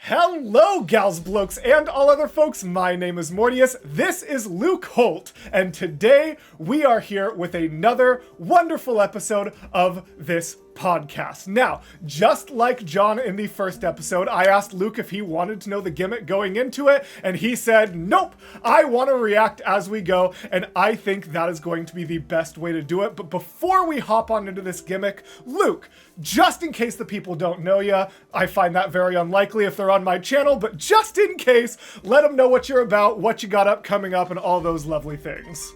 Hello, gals, blokes, and all other folks. My name is Mortius. This is Luke Holt, and today we are here with another wonderful episode of this podcast. Now, just like John in the first episode, I asked Luke if he wanted to know the gimmick going into it, and he said, nope, I want to react as we go, and I think that is going to be the best way to do it. But before we hop on into this gimmick, Luke, just in case the people don't know you, I find that very unlikely if they're on my channel, but just in case, let them know what you're about, what you got coming up, and all those lovely things.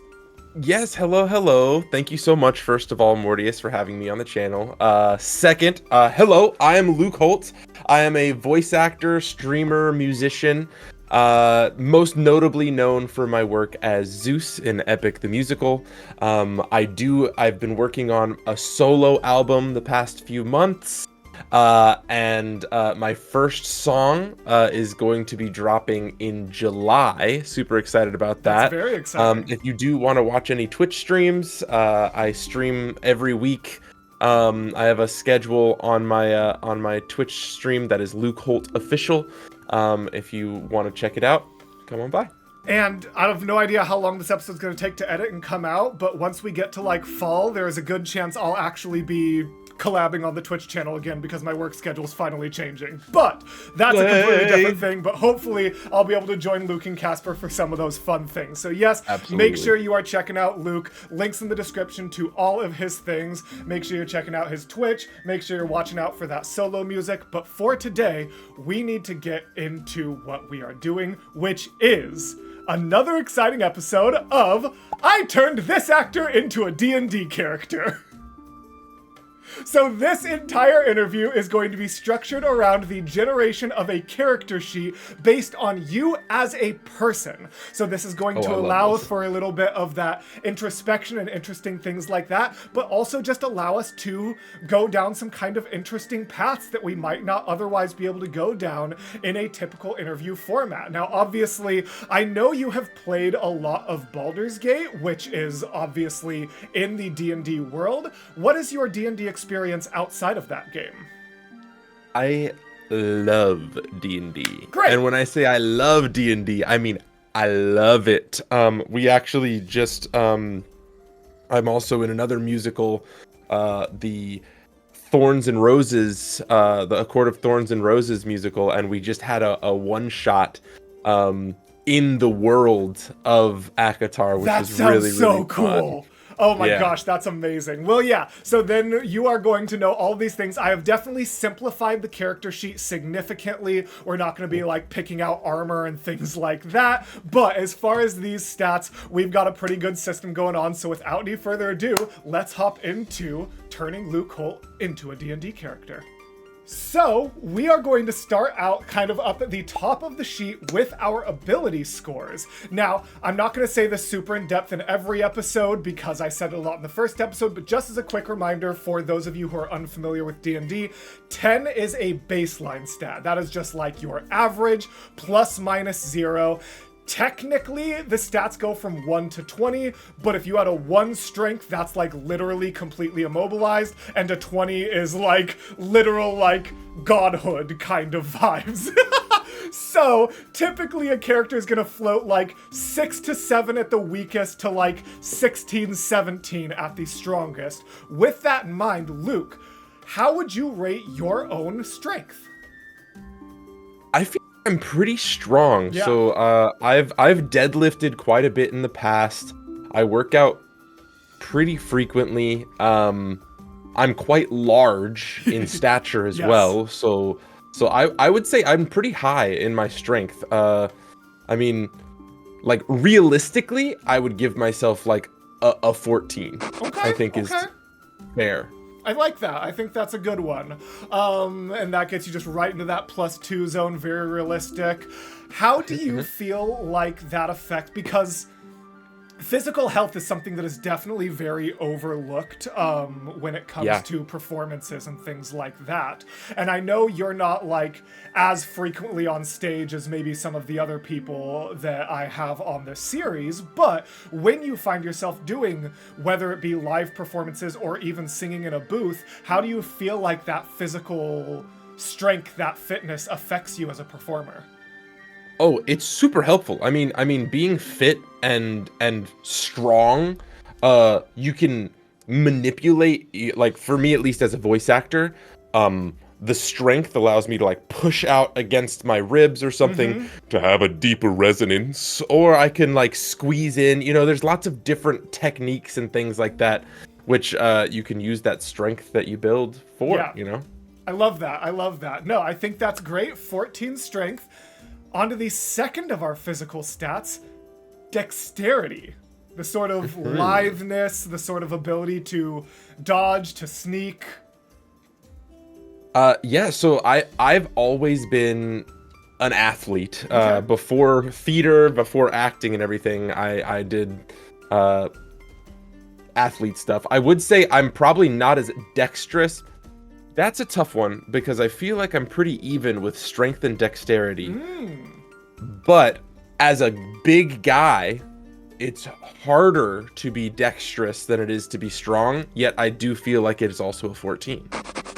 Yes, hello. Thank you so much, first of all, Mortius, for having me on the channel. Second, hello, I am Luke Holt. I am a voice actor, streamer, musician, most notably known for my work as Zeus in Epic the Musical. I've been working on a solo album the past few months. And my first song is going to be dropping in July. Super excited about that. That's very exciting. If you do want to watch any Twitch streams, I stream every week. I have a schedule on my Twitch stream that is Luke Holt Official. If you want to check it out, come on by. And I have no idea how long this episode's going to take to edit and come out, but once we get to like fall, there is a good chance I'll actually be collabing on the Twitch channel again because my work schedule is finally changing. But that's a completely different thing, but hopefully I'll be able to join Luke and Casper for some of those fun things. So yes, Absolutely. Make sure you are checking out Luke. Links in the description to all of his things. Make sure you're checking out his Twitch. Make sure you're watching out for that solo music. But for today, we need to get into what we are doing, which is another exciting episode of I Turned This Actor into a D&D Character. So this entire interview is going to be structured around the generation of a character sheet based on you as a person. So this is going to allow for a little bit of that introspection and interesting things like that, but also just allow us to go down some kind of interesting paths that we might not otherwise be able to go down in a typical interview format. Now, obviously, I know you have played a lot of Baldur's Gate, which is obviously in the D&D world. What is your D&D experience outside of that game? I love D&D. Great. And when I say I love D&D, I mean I love it. We actually just I'm also in another musical, the Thorns and Roses, the A Court of Thorns and Roses musical, and we just had a one shot in the world of Akatar, which that was sounds really so cool. Fun. Oh my gosh, that's amazing. Well, yeah, so then you are going to know all these things. I have definitely simplified the character sheet significantly. We're not going to be like picking out armor and things like that. But as far as these stats, we've got a pretty good system going on. So without any further ado, let's hop into turning Luke Holt into a D&D character. So, we are going to start out kind of up at the top of the sheet with our ability scores. Now, I'm not going to say this super in depth in every episode because I said it a lot in the first episode, but just as a quick reminder for those of you who are unfamiliar with D&D, 10 is a baseline stat. That is just like your average plus minus 0. Technically, the stats go from 1 to 20, but if you had a 1 strength, that's like literally completely immobilized, and a 20 is like literal like godhood kind of vibes. So typically a character is gonna float like 6 to 7 at the weakest to like 16, 17 at the strongest. With that in mind, Luke, how would you rate your own strength? I feel I'm pretty strong. Yeah. So I've deadlifted quite a bit in the past. I work out pretty frequently. I'm quite large in stature as Yes. well. So I would say I'm pretty high in my strength. I mean, like realistically, I would give myself like a 14. Okay, I think is fair. I like that. I think that's a good one. And that gets you just right into that +2 zone, very realistic. How do you feel like that effect? Because physical health is something that is definitely very overlooked when it comes to performances and things like that. And I know you're not like as frequently on stage as maybe some of the other people that I have on this series, but when you find yourself doing, whether it be live performances or even singing in a booth, how do you feel like that physical strength, that fitness affects you as a performer? Oh, it's super helpful. I mean, being fit and strong, you can manipulate, like for me at least as a voice actor, the strength allows me to like push out against my ribs or something to have a deeper resonance, or I can like squeeze in. There's lots of different techniques and things like that, which you can use that strength that you build for. I love that. I love that. No, I think that's great. 14 strength. Onto the second of our physical stats, dexterity. The sort of litheness, the sort of ability to dodge, to sneak. Yeah, so I've always been an athlete. Before theater, before acting and everything, I did athlete stuff. I would say I'm probably not as dexterous. That's a tough one because I feel like I'm pretty even with strength and dexterity. But as a big guy, it's harder to be dexterous than it is to be strong, yet I do feel like it is also a 14.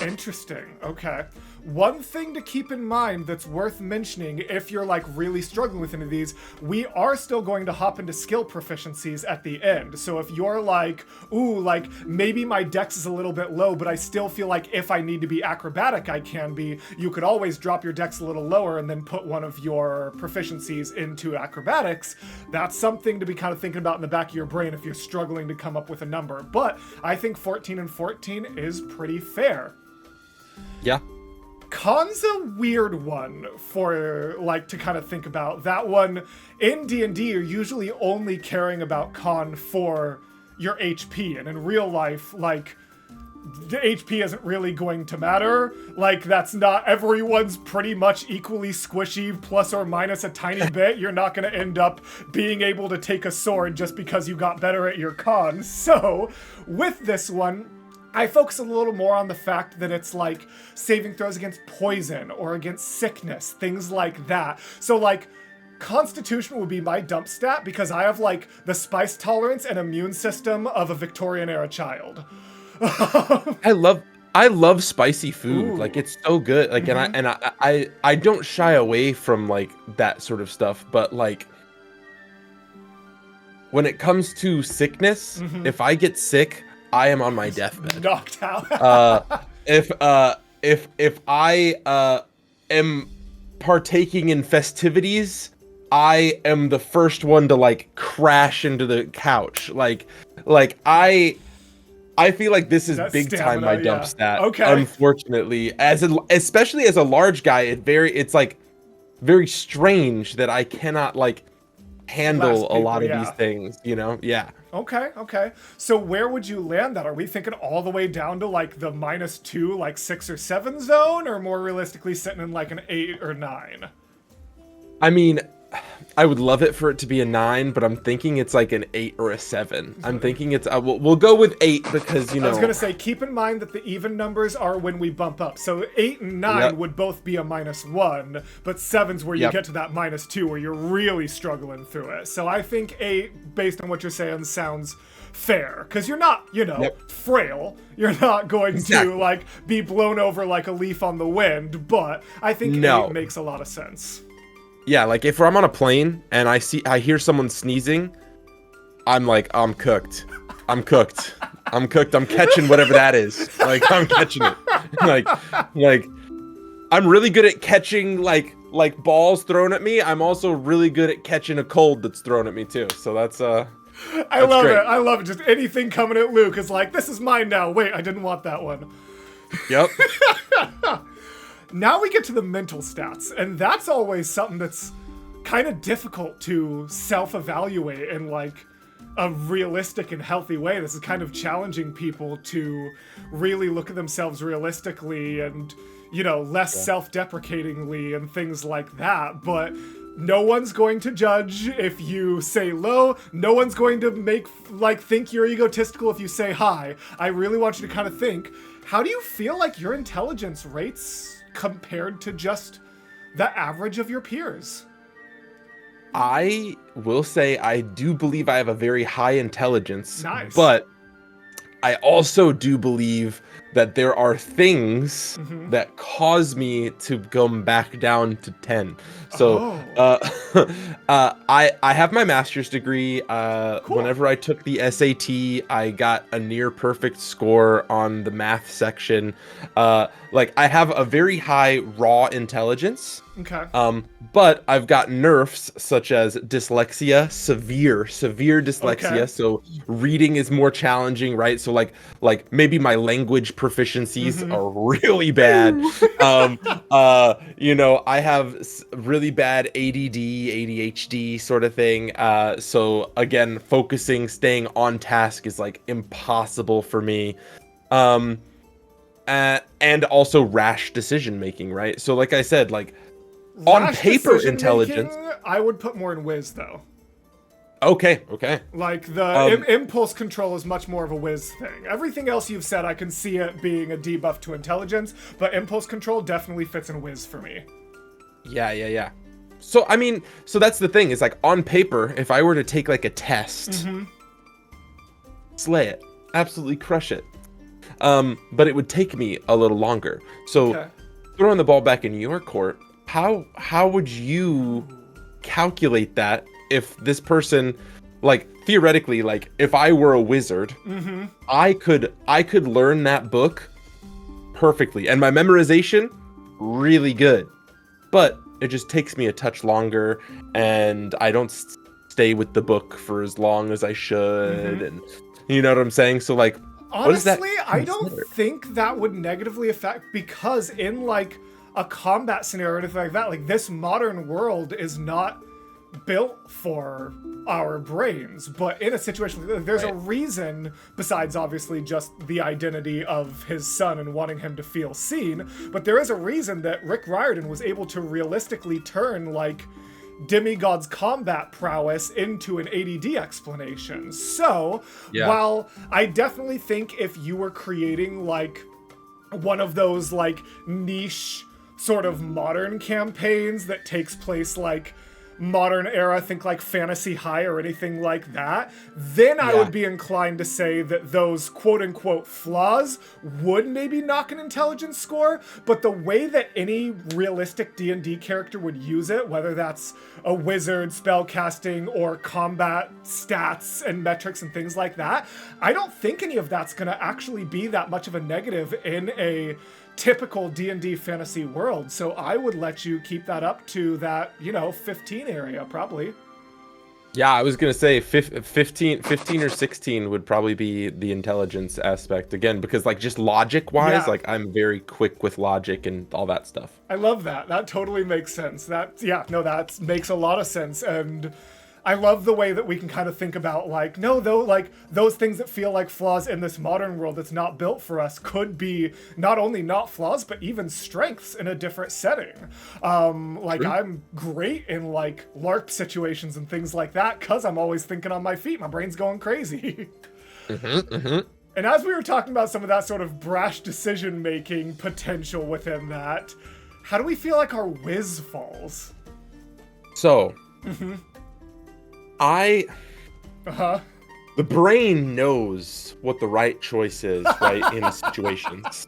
Interesting. Okay. One thing to keep in mind that's worth mentioning if you're like really struggling with any of these, we are still going to hop into skill proficiencies at the end. So if you're like, ooh, like maybe my dex is a little bit low, but I still feel like if I need to be acrobatic, I can be, you could always drop your dex a little lower and then put one of your proficiencies into acrobatics. That's something to be kind of thinking about in the back of your brain if you're struggling to come up with a number. But I think 14 and 14 is pretty fair. Yeah. Con's a weird one for, like, to kind of think about. That one, in D&D, you're usually only caring about con for your HP, and in real life, like, the HP isn't really going to matter. Like, that's not, everyone's pretty much equally squishy, plus or minus a tiny bit. You're not going to end up being able to take a sword just because you got better at your con. So, with this one, I focus a little more on the fact that it's like saving throws against poison or against sickness, things like that. So like Constitution would be my dump stat because I have like the spice tolerance and immune system of a Victorian era child. I love spicy food. Ooh. Like it's so good. Like and I don't shy away from like that sort of stuff, but like when it comes to sickness, if I get sick, I am on my deathbed. Knocked out. If I am partaking in festivities, I am the first one to like crash into the couch. Like I feel like this is that big stamina, time my dump stat. Okay. Unfortunately, especially as a large guy, it's like very strange that I cannot like handle a lot of these things, Yeah. Okay. So where would you land that? Are we thinking all the way down to like the -2, like 6 or 7 zone, or more realistically sitting in like an 8 or 9? I mean, I would love it for it to be a 9, but I'm thinking it's like an 8 or a 7. I'm thinking it's we'll go with 8 because I was gonna say, keep in mind that the even numbers are when we bump up. So 8 and 9 would both be a -1, but 7's where you get to that -2 where you're really struggling through it. So I think 8, based on what you're saying, sounds fair because you're not, frail. You're not going to like be blown over like a leaf on the wind. But I think 8 makes a lot of sense. Yeah, like if I'm on a plane and I hear someone sneezing, I'm like, I'm cooked. I'm catching whatever that is. Like I'm catching it. like I'm really good at catching like balls thrown at me. I'm also really good at catching a cold that's thrown at me too. So that's I love it. I love it. Just anything coming at Luke is like, this is mine now. Wait, I didn't want that one. Yep. Now we get to the mental stats, and that's always something that's kind of difficult to self-evaluate in like a realistic and healthy way. This is kind of challenging people to really look at themselves realistically and, less self-deprecatingly and things like that. But no one's going to judge if you say low. No one's going to think you're egotistical if you say high. I really want you to kind of think, how do you feel like your intelligence rates compared to just the average of your peers? I will say I do believe I have a very high intelligence. Nice. But I also do believe that there are things that cause me to come back down to 10. So I have my master's degree. Cool. Whenever I took the SAT, I got a near perfect score on the math section. Like I have a very high raw intelligence. Okay. But I've got nerfs such as dyslexia, severe dyslexia. Okay. So reading is more challenging, right? So like maybe my language proficiencies are really bad. You know, I have really bad ADD, ADHD sort of thing. So again, focusing, staying on task is like impossible for me. And also rash decision making, right? So like I said, like on paper intelligence, I would put more in whiz though. Okay. Like the impulse control is much more of a whiz thing. Everything else you've said, I can see it being a debuff to intelligence, but impulse control definitely fits in whiz for me. Yeah. So I mean, so that's the thing, is like on paper, if I were to take like a test, slay it, absolutely crush it. But it would take me a little longer. So throwing the ball back in your court, how would you calculate that if this person, like theoretically, like if I were a wizard, I could learn that book perfectly, and my memorization really good, but it just takes me a touch longer, and I don't stay with the book for as long as I should, and you know what I'm saying? So like, honestly, I don't think that would negatively affect, because in like a combat scenario or anything like that, like this modern world is not built for our brains, but in a situation like there's a reason, besides obviously just the identity of his son and wanting him to feel seen, but there is a reason that Rick Riordan was able to realistically turn like Demigod's combat prowess into an ADD explanation. So while I definitely think if you were creating like one of those like niche sort of modern campaigns that takes place like modern era, think like Fantasy High or anything like that, then I would be inclined to say that those quote-unquote flaws would maybe knock an intelligence score. But the way that any realistic D&D character would use it, whether that's a wizard, spell casting, or combat stats and metrics and things like that, I don't think any of that's going to actually be that much of a negative in a typical D&D fantasy world. So I would let you keep that up to that, 15 area probably. Yeah, I was going to say 15 or 16 would probably be the intelligence aspect again, because like just logic wise, like I'm very quick with logic and all that stuff. I love that. That totally makes sense. That makes a lot of sense. And I love the way that we can kind of think about like, those things that feel like flaws in this modern world that's not built for us could be not only not flaws, but even strengths in a different setting. I'm great in like LARP situations and things like that because I'm always thinking on my feet. My brain's going crazy. And as we were talking about some of that sort of brash decision-making potential within that, how do we feel like our whiz falls? So... the brain knows what the right choice is, right, in situations.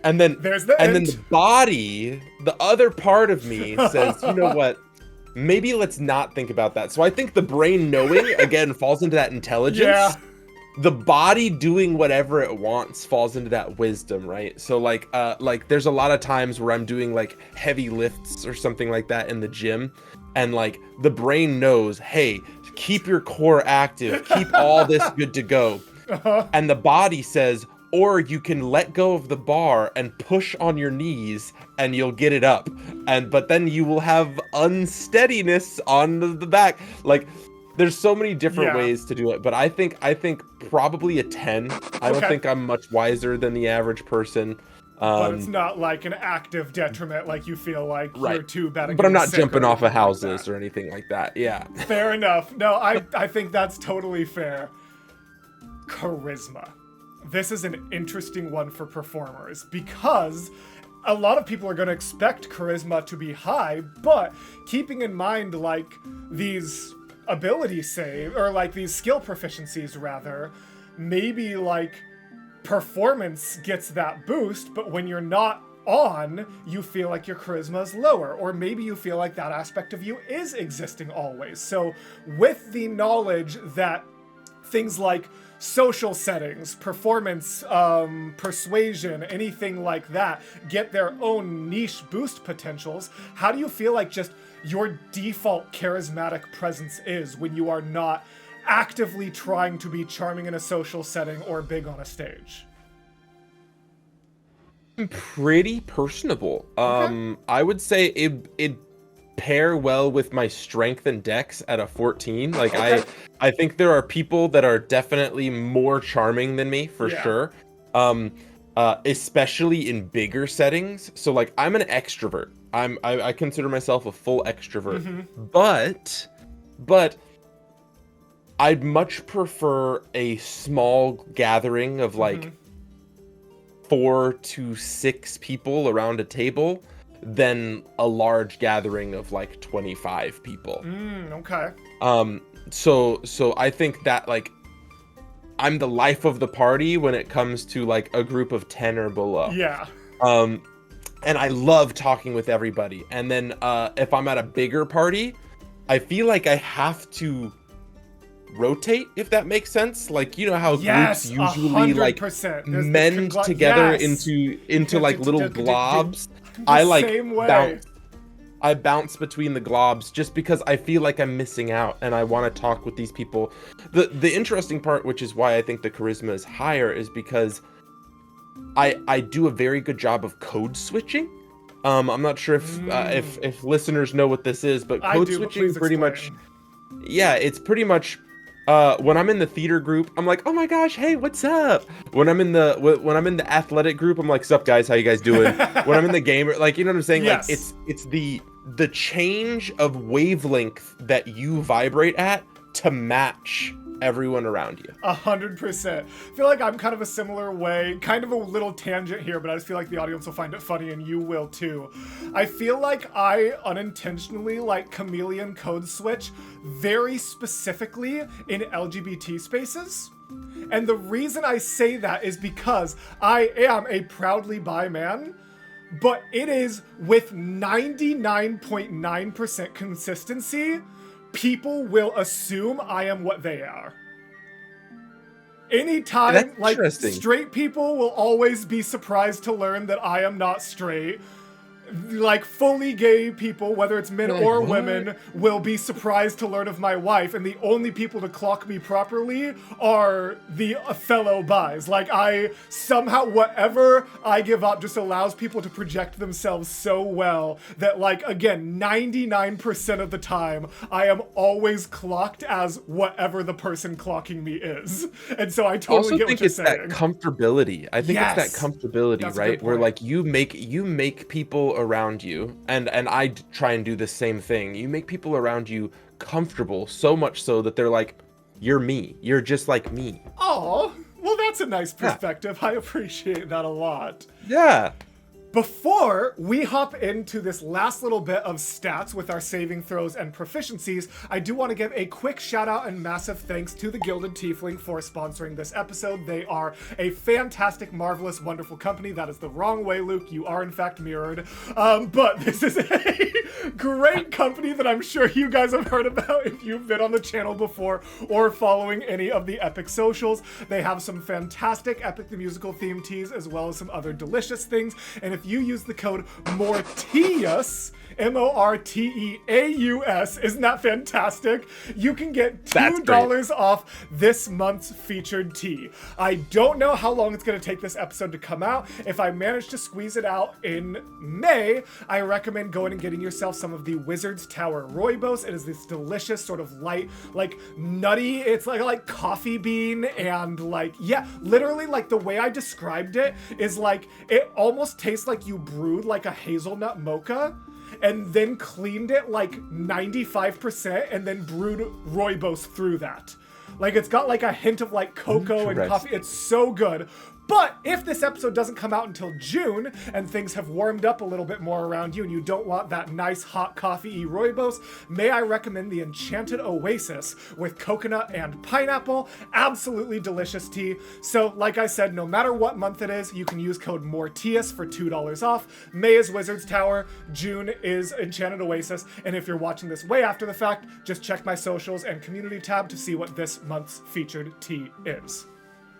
And then then the body, the other part of me says, you know what? Maybe let's not think about that. So I think the brain knowing again falls into that intelligence. Yeah. The body doing whatever it wants falls into that wisdom, right? So like there's a lot of times where I'm doing like heavy lifts or something like that in the gym, and like the brain knows, hey, keep your core active, keep all this good to go. And the body says, or you can let go of the bar and push on your knees and you'll get it up. But then you will have unsteadiness on the back. Like there's so many different ways to do it, but I think probably a 10. I don't think I'm much wiser than the average person. But it's not like an active detriment, like you feel like you're too bad at But I'm not jumping off of houses or anything like that. Yeah. Fair enough. No, I think that's totally fair. Charisma. This is an interesting one for performers because a lot of people are going to expect charisma to be high, but keeping in mind like these ability save or like these skill proficiencies rather, maybe like performance gets that boost, but when you're not on, you feel like your charisma is lower, or maybe you feel like that aspect of you is existing always. So with the knowledge that things like social settings, performance, persuasion, anything like that get their own niche boost potentials, how do you feel like just your default charismatic presence is when you are not actively trying to be charming in a social setting or big on a stage? Pretty personable. Okay. I would say it pair well with my strength and dex at a 14. Like Okay. I think there are people that are definitely more charming than me for sure. Especially in bigger settings. So like I'm an extrovert. I consider myself a full extrovert. But I'd much prefer a small gathering of like 4 to 6 people around a table than a large gathering of like 25 people. Okay. So I think that like I'm the life of the party when it comes to like a group of 10 or below. Yeah. And I love talking with everybody. And then if I'm at a bigger party, I feel like I have to rotate, if that makes sense. Like, you know how groups usually 100%. like mend together into like little globs. I like bounce between the globs just because I feel like I'm missing out and I want to talk with these people. The interesting part, which is why I think the charisma is higher, is because I do a very good job of code switching. I'm not sure if listeners know what this is, but code switching pretty much, yeah, it's pretty much when I'm in the theater group, I'm like, oh my gosh, hey, what's up? When I'm in the athletic group, I'm like, sup guys, how you guys doing? When I'm in the gamer, like, you know what I'm saying? Yes. Like it's the change of wavelength that you vibrate at to match everyone around you. 100%. I feel like I'm kind of a similar way, kind of a little tangent here, but I just feel like the audience will find it funny and you will too. I feel like I unintentionally like chameleon code switch very specifically in LGBT spaces. And the reason I say that is because I am a proudly bi man, but it is with 99.9% consistency, people will assume I am what they are. Anytime, like, straight people will always be surprised to learn that I am not straight. Like, fully gay people, whether it's men or women, will be surprised to learn of my wife, and the only people to clock me properly are the fellow bis. Like, I somehow, whatever I give up just allows people to project themselves so well that, like, again, 99% of the time, I am always clocked as whatever the person clocking me is. And so I totally get what you're saying. I think it's that comfortability. I think it's that comfortability, right? Where, like, you make people around you, and I try and do the same thing. You make people around you comfortable, so much so that they're like, you're me. You're just like me. Oh, well, that's a nice perspective. I appreciate that a lot. Yeah. Before we hop into this last little bit of stats with our saving throws and proficiencies, I do want to give a quick shout out and massive thanks to the Gilded Tiefling for sponsoring this episode. They are a fantastic, marvelous, wonderful company. That is the wrong way, Luke. You are in fact mirrored. But this is a great company that I'm sure you guys have heard about if you've been on the channel before or following any of the Epic socials. They have some fantastic Epic the Musical theme teas as well as some other delicious things. And if you use the code MORTEAUS, MORTEAUS, isn't that fantastic? You can get $2 off this month's featured tea. I don't know how long it's going to take this episode to come out. If I manage to squeeze it out in May, I recommend going and getting yourself some of the Wizard's Tower Rooibos. It is this delicious sort of light, like nutty, it's like coffee bean and like, yeah, literally like the way I described it is like, it almost tastes like you brewed like a hazelnut mocha and then cleaned it like 95% and then brewed rooibos through that. Like, it's got like a hint of like cocoa and coffee. It's so good. But if this episode doesn't come out until June and things have warmed up a little bit more around you and you don't want that nice hot coffee rooibos, may I recommend the Enchanted Oasis with coconut and pineapple. Absolutely delicious tea. So like I said, no matter what month it is, you can use code MORTIUS for $2 off. May is Wizard's Tower, June is Enchanted Oasis, and if you're watching this way after the fact, just check my socials and community tab to see what this month's featured tea is.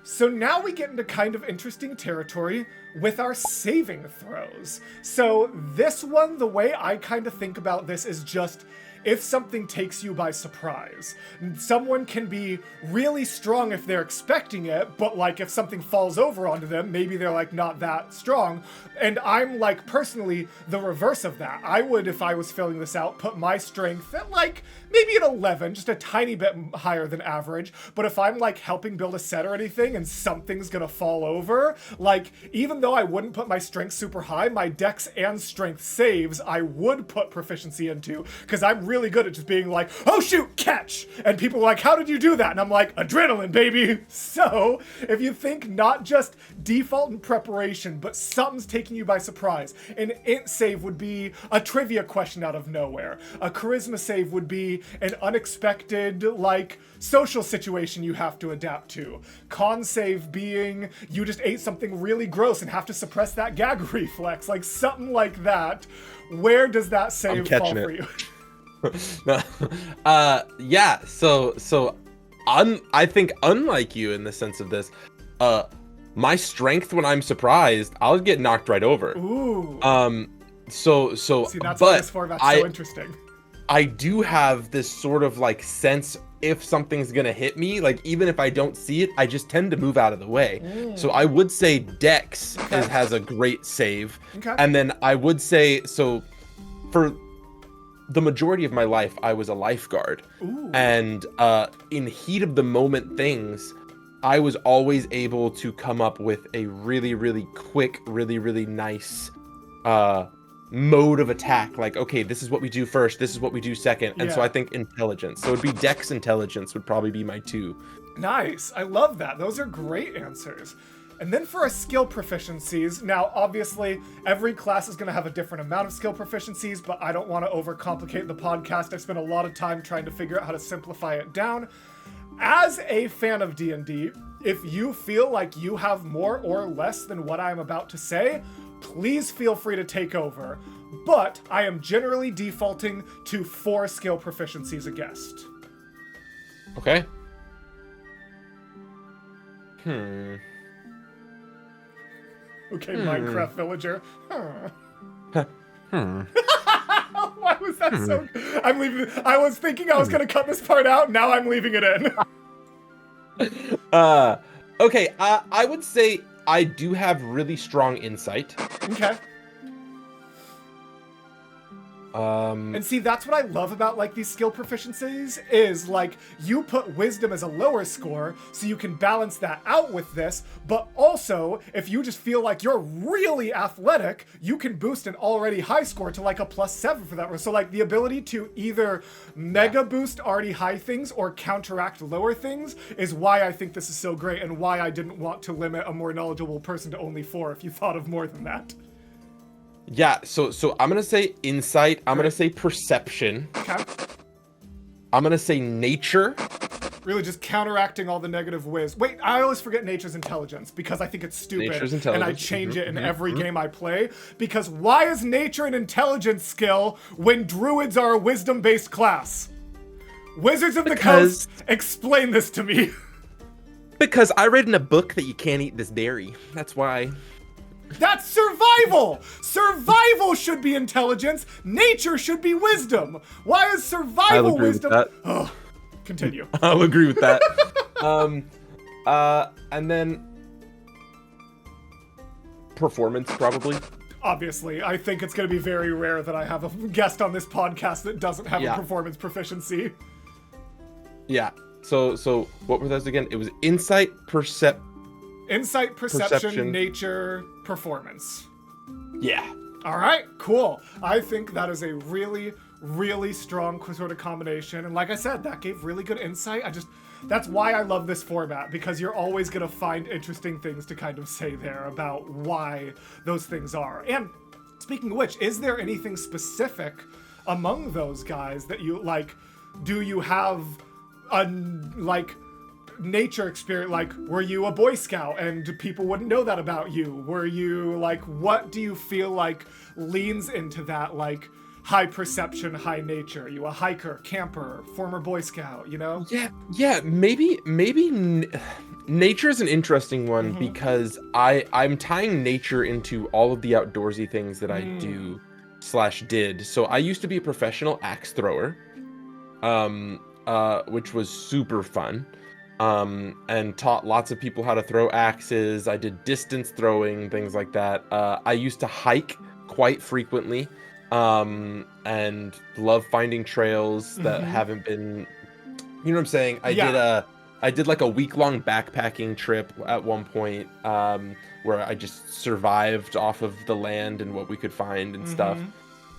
So now we get into kind of interesting territory with our saving throws. So this one, the way I kind of think about this is just if something takes you by surprise. Someone can be really strong if they're expecting it, but like if something falls over onto them, maybe they're like not that strong. And I'm like personally the reverse of that. I would, if I was filling this out, put my strength at like maybe an 11, just a tiny bit higher than average. But if I'm like helping build a set or anything and something's gonna fall over, like even though I wouldn't put my strength super high, my dex and strength saves I would put proficiency into, because I'm really good at just being like, oh shoot, catch! And people are like, how did you do that? And I'm like, adrenaline, baby! So, if you think not just default and preparation, but something's taking you by surprise, an int save would be a trivia question out of nowhere. A charisma save would be an unexpected, like, social situation you have to adapt to. Con save being you just ate something really gross and have to suppress that gag reflex, like something like that. Where does that save fall for you? Yeah, so I think unlike you in the sense of this, my strength when I'm surprised, I'll get knocked right over. Ooh. So see, that's what this format's so interesting. I do have this sort of like sense if something's gonna hit me, like even if I don't see it, I just tend to move out of the way. So I would say Dex has a great save. And then I would say, so for the majority of my life, I was a lifeguard. And in heat of the moment things, I was always able to come up with a really, really quick, really, really nice mode of attack. Like, okay, this is what we do first, this is what we do second. And so I think intelligence. So it'd be Dex intelligence would probably be my 2. Nice. I love that. Those are great answers. And then for our skill proficiencies, now obviously every class is going to have a different amount of skill proficiencies, but I don't want to overcomplicate the podcast. I spent a lot of time trying to figure out how to simplify it down. As a fan of D&D, if you feel like you have more or less than what I'm about to say, please feel free to take over. But I am generally defaulting to 4 skill proficiencies a guest. Okay. Okay, Minecraft villager. Why was that so... I'm leaving... I was thinking I was going to cut this part out. Now I'm leaving it in. Okay, I would say I do have really strong insight. Okay. And see, that's what I love about like these skill proficiencies is like you put wisdom as a lower score so you can balance that out with this, but also if you just feel like you're really athletic, you can boost an already high score to like a +7 for that. So like the ability to either mega boost already high things or counteract lower things is why I think this is so great and why I didn't want to limit a more knowledgeable person to only 4 if you thought of more than that. Yeah, so I'm gonna say insight. I'm gonna say perception. Okay. I'm gonna say nature. Really just counteracting all the negative whiz. Wait, I always forget nature's intelligence because I think it's stupid. Nature's intelligence. And I change it in every game I play. Because why is nature an intelligence skill when druids are a wisdom-based class? Wizards of the Coast, explain this to me. Because I read in a book that you can't eat this berry. That's why. That's survival! Survival should be intelligence. Nature should be wisdom. Why is survival wisdom? With that. Oh, continue. I'll agree with that. And then performance, probably. Obviously, I think it's going to be very rare that I have a guest on this podcast that doesn't have a performance proficiency. Yeah. So what were those again? It was insight, Insight, perception, nature, performance. Yeah. All right, cool. I think that is a really, really strong sort of combination. And like I said, that gave really good insight. That's why I love this format, because you're always going to find interesting things to kind of say there about why those things are. And speaking of which, is there anything specific among those guys that you like? Do you have a like nature experience? Like, were you a Boy Scout and people wouldn't know that about you? Were you like, what do you feel like leans into that like high perception, high nature? Are you a hiker, camper, former Boy Scout, you know? Yeah, maybe nature is an interesting one because I'm tying nature into all of the outdoorsy things that I do / did. So I used to be a professional axe thrower, which was super fun, and taught lots of people how to throw axes. I did distance throwing, things like that. I used to hike quite frequently, and love finding trails that haven't been, you know what I'm saying? I did like a week-long backpacking trip at one point, where I just survived off of the land and what we could find and stuff.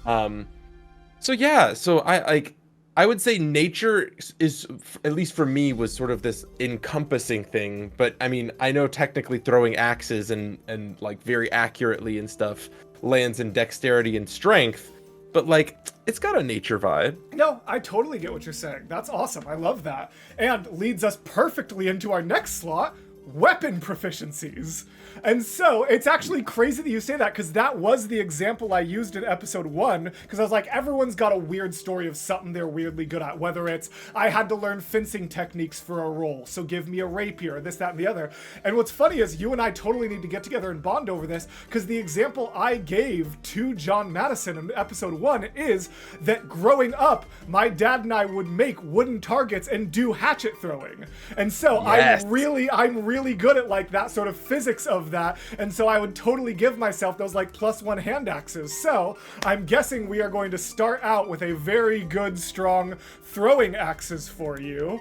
So yeah, so I would say nature is, at least for me, was sort of this encompassing thing. But I mean, I know technically throwing axes and like very accurately and stuff lands in dexterity and strength, but like it's got a nature vibe. No, I totally get what you're saying. That's awesome. I love that. And leads us perfectly into our next slot, weapon proficiencies. And so it's actually crazy that you say that, because that was the example I used in episode 1, because I was like, everyone's got a weird story of something they're weirdly good at, whether it's I had to learn fencing techniques for a role, so give me a rapier, this, that, and the other. And what's funny is you and I totally need to get together and bond over this, because the example I gave to John Madison in episode 1 is that growing up, my dad and I would make wooden targets and do hatchet throwing. And so Yes. I'm really good at like that sort of physics of that, and so I would totally give myself those like +1 hand axes. So I'm guessing we are going to start out with a very good, strong throwing axes for you.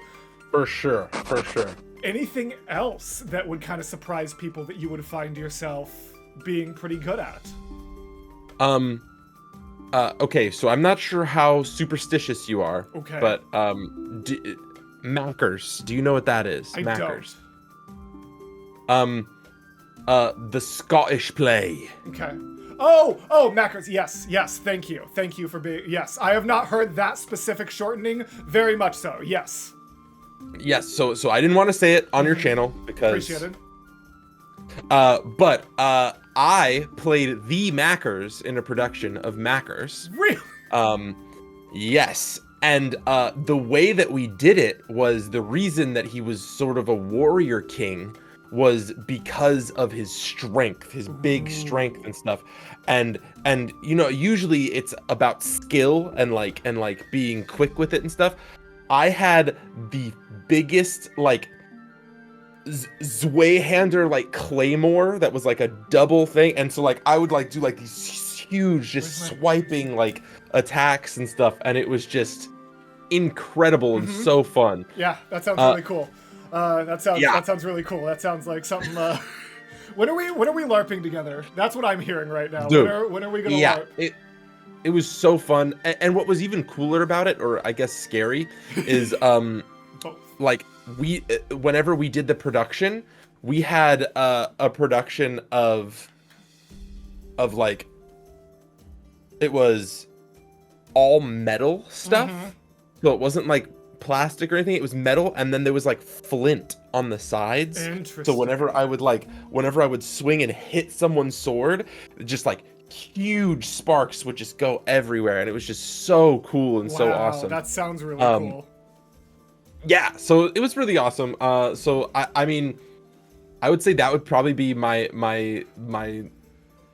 For sure. Anything else that would kind of surprise people that you would find yourself being pretty good at? Okay, so I'm not sure how superstitious you are. Okay. But Mackers, do you know what that is? I Mackers. The Scottish play. Okay. Oh, Mackers. Yes. Thank you for being. Yes, I have not heard that specific shortening. Very much so. Yes. Yes. So I didn't want to say it on your channel because. Appreciated. But I played the Mackers in a production of Mackers. Really? Yes. And the way that we did it was, the reason that he was sort of a warrior king was because of his strength, his big strength and stuff. And you know, usually it's about skill and like being quick with it and stuff. I had the biggest like Zweihander like claymore that was like a double thing, and so like I would like do like these huge just swiping like attacks and stuff, and it was just incredible and so fun. Yeah, that sounds really cool. That sounds really cool. That sounds like something. When are we LARPing together? That's what I'm hearing right now. Dude, when are we gonna LARP? It was so fun, and what was even cooler about it, or I guess scary, is like whenever we did the production, we had a production of like, it was all metal stuff, so it wasn't like plastic or anything. It was metal, and then there was like flint on the sides. Interesting. So whenever I would swing and hit someone's sword, just like huge sparks would just go everywhere, and it was just so cool and so awesome. That sounds really cool. Yeah, so it was really awesome. So I mean, I would say that would probably be my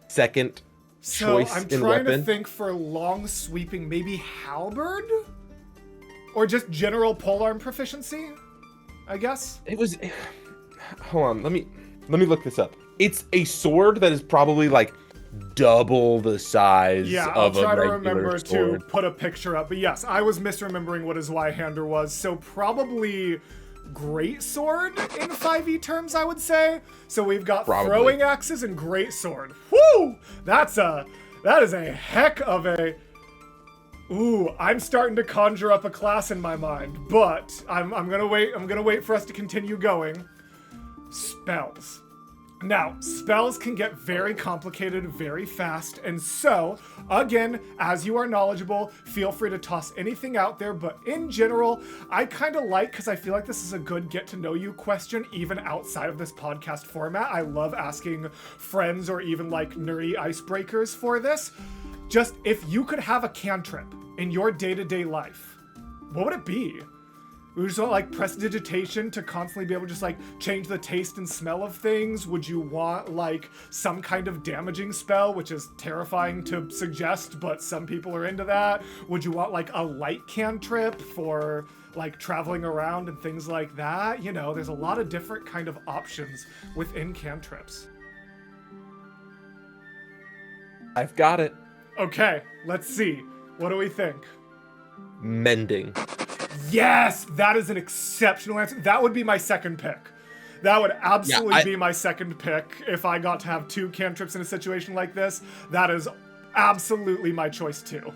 second choice I'm in trying weapon. to think for long sweeping, maybe halberd, or just general polearm proficiency, I guess. It was. Hold on, let me look this up. It's a sword that is probably like double the size of a regular sword. I'll try to remember to put a picture up. But yes, I was misremembering what his Zweihander was. So probably great sword in 5e terms, I would say. So we've got throwing axes and great sword. Woo! That's a That is a heck of a... Ooh, I'm starting to conjure up a class in my mind, but I'm gonna wait for us to continue going. Spells. Now, spells can get very complicated very fast, and so, again, as you are knowledgeable, feel free to toss anything out there, but in general, I kind of like, because I feel like this is a good get-to-know-you question, even outside of this podcast format. I love asking friends or even, like, nerdy icebreakers for this. Just, if you could have a cantrip in your day-to-day life, what would it be? We just want like prestidigitation to constantly be able to just like change the taste and smell of things. Would you want like some kind of damaging spell, which is terrifying to suggest, but some people are into that? Would you want like a light cantrip for like traveling around and things like that? You know, there's a lot of different kind of options within cantrips. I've got it. Okay, let's see. What do we think? Mending. Yes, that is an exceptional answer. That would be my second pick. That would absolutely be my second pick if I got to have 2 cantrips in a situation like this. That is absolutely my choice too.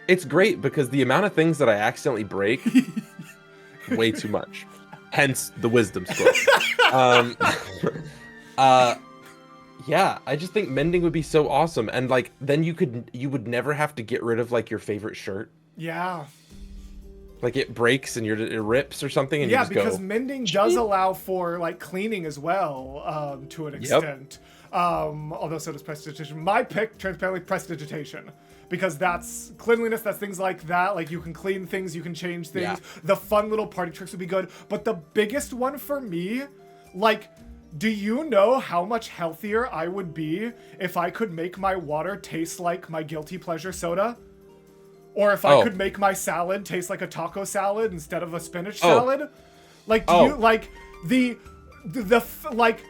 It's great because the amount of things that I accidentally break, way too much. Hence the wisdom score. Yeah, I just think mending would be so awesome, and like then you would never have to get rid of like your favorite shirt. Yeah. Like it breaks and it rips or something, and yeah, you just because go, mending does allow for like cleaning as well, to an extent. Although so does prestidigitation. My pick, transparently, prestidigitation, because that's cleanliness. That's things like that. Like you can clean things, you can change things. Yeah. The fun little party tricks would be good. But the biggest one for me, like, do you know how much healthier I would be if I could make my water taste like my guilty pleasure soda? Or if I could make my salad taste like a taco salad instead of a spinach salad? Like, do you, like, like,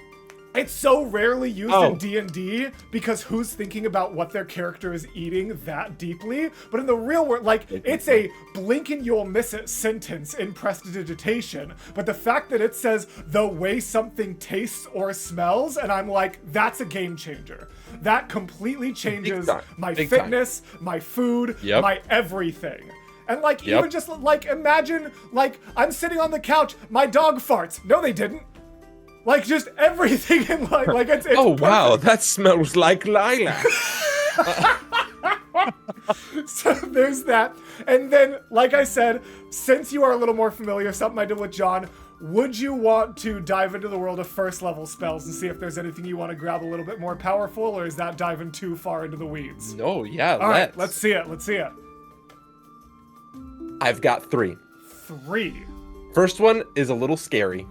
it's so rarely used in D&D because who's thinking about what their character is eating that deeply? But in the real world, like, it's a blink and you'll miss it sentence in prestidigitation. But the fact that it says the way something tastes or smells, and I'm like, that's a game changer. That completely changes my fitness, my food, my everything. And like, even just like, imagine, like, I'm sitting on the couch, my dog farts. No, they didn't. Like, just everything in life, like, it's oh, perfect. wow, that smells like lilac. So there's that. And then, like I said, since you are a little more familiar, something I did with John, would you want to dive into the world of first level spells and see if there's anything you want to grab a little bit more powerful, or is that diving too far into the weeds? No, yeah, All right, let's see it. Let's see it. I've got 3. 3. First one is a little scary.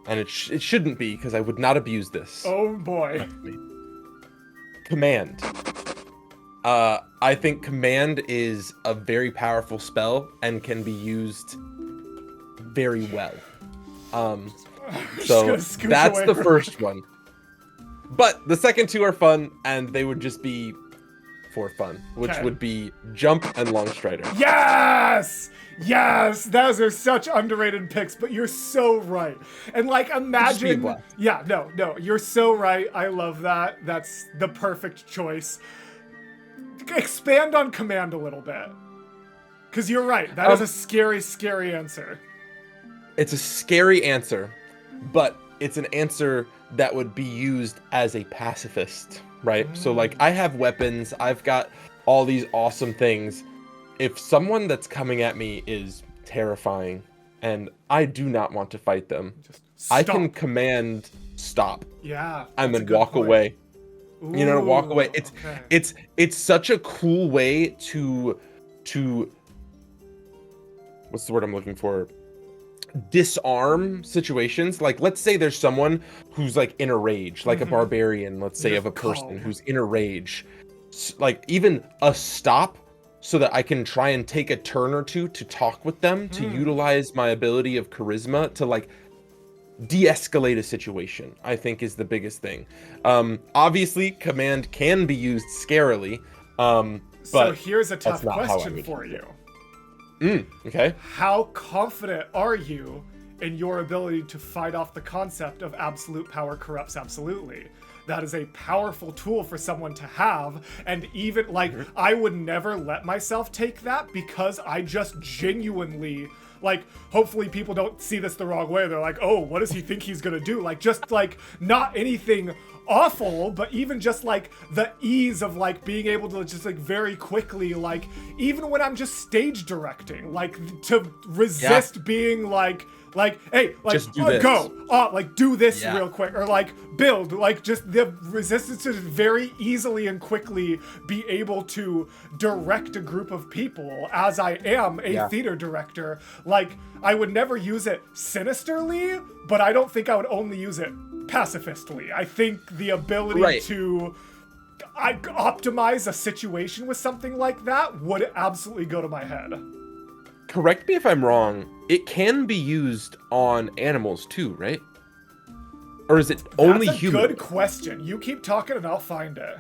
And it shouldn't be, because I would not abuse this. Oh boy. Command. I think command is a very powerful spell and can be used very well. So that's the first one. But the second 2 are fun, and they would just be for fun, which would be jump and long strider. Yes! Yes! Those are such underrated picks, but you're so right. And like, imagine... Yeah, no, you're so right. I love that. That's the perfect choice. Expand on command a little bit. Because you're right. That is a scary, scary answer. It's a scary answer, but it's an answer that would be used as a pacifist, right? So like, I have weapons, I've got all these awesome things. If someone that's coming at me is terrifying and I do not want to fight them, I can command stop. Yeah. And then walk away. Ooh, you know, walk away. It's such a cool way to what's the word I'm looking for? Disarm situations. Like, let's say there's someone who's like in a rage, like a barbarian, let's say, of a person who's in a rage. Like, even a stop, so that I can try and take a turn or two to talk with them, to utilize my ability of charisma to like de-escalate a situation, I think is the biggest thing. Obviously, command can be used scarily, but so here's a tough question for you. Okay. How confident are you in your ability to fight off the concept of absolute power corrupts absolutely? that is a powerful tool for someone to have. And even like, I would never let myself take that, because I just genuinely, like, hopefully people don't see this the wrong way. They're like, oh, what does he think he's gonna do? Like, just like, not anything awful, but even just like the ease of like being able to just like very quickly, like, even when I'm just stage directing, like, to resist being like, hey, like, just do this. Go, like, do this Yeah. real quick, or like, build, like, just the resistance to very easily and quickly be able to direct a group of people, as I am a theater director. Like, I would never use it sinisterly, but I don't think I would only use it pacifistly. I think the ability to optimize a situation with something like that would absolutely go to my head. Correct me if I'm wrong, it can be used on animals too, right? Or is it only human? That's a good question. You keep talking and I'll find it.